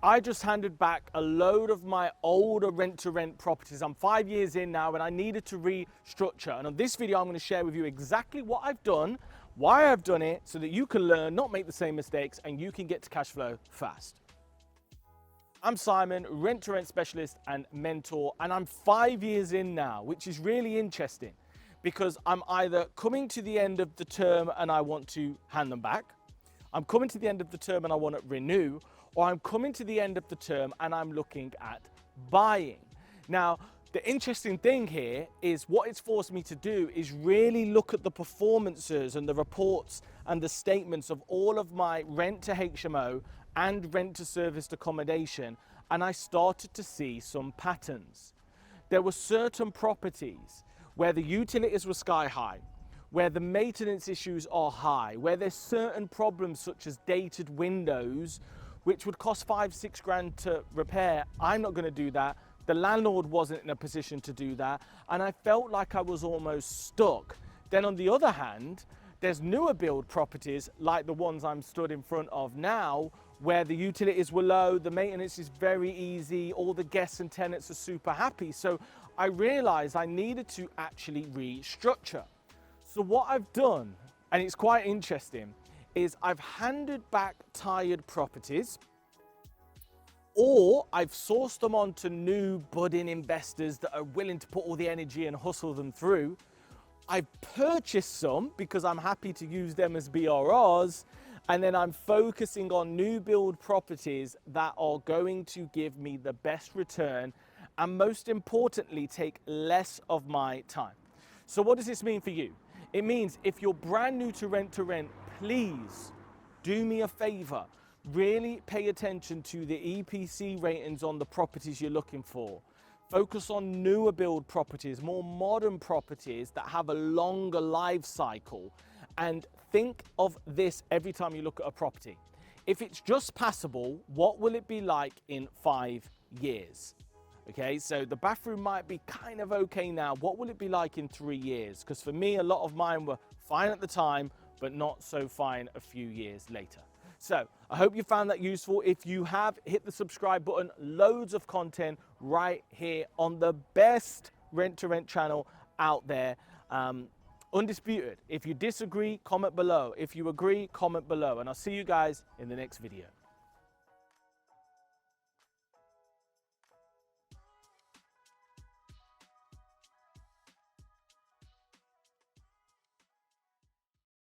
I just handed back a load of my older rent-to-rent properties. I'm 5 years in now and I needed to restructure. And on this video, I'm going to share with you exactly what I've done, why I've done it, so that you can learn, not make the same mistakes, and you can get to cash flow fast. I'm Simon, rent-to-rent specialist and mentor, and I'm 5 years in now, which is really interesting because I'm either coming to the end of the term and I want to hand them back, I'm coming to the end of the term and I want to renew, or I'm coming to the end of the term and I'm looking at buying. Now, the interesting thing here is what it's forced me to do is really look at the performances and the reports and the statements of all of my rent to HMO and rent to serviced accommodation, and I started to see some patterns. There were certain properties where the utilities were sky high, where the maintenance issues are high, where there's certain problems such as dated windows, which would cost 5-6 grand to repair. I'm not going to do that. The landlord wasn't in a position to do that, and I felt like I was almost stuck. Then on the other hand, there's newer build properties like the ones I'm stood in front of now, where the utilities were low, the maintenance is very easy, all the guests and tenants are super happy. So I realized I needed to actually restructure. So what I've done, and it's quite interesting, is I've handed back tired properties, or I've sourced them on to new budding investors that are willing to put all the energy and hustle them through. I've purchased some because I'm happy to use them as BRRs, and then I'm focusing on new build properties that are going to give me the best return and most importantly, take less of my time. So what does this mean for you? It means if you're brand new to rent, please do me a favor. Really pay attention to the EPC ratings on the properties you're looking for. Focus on newer build properties, more modern properties that have a longer life cycle. And think of this every time you look at a property. If it's just passable, what will it be like in 5 years? Okay, so the bathroom might be kind of okay now. What will it be like in 3 years? Because for me, a lot of mine were fine at the time, but not so fine a few years later. So I hope you found that useful. If you have, hit the subscribe button. Loads of content right here on the best rent-to-rent channel out there. Undisputed. If you disagree, comment below. If you agree, comment below. And I'll see you guys in the next video.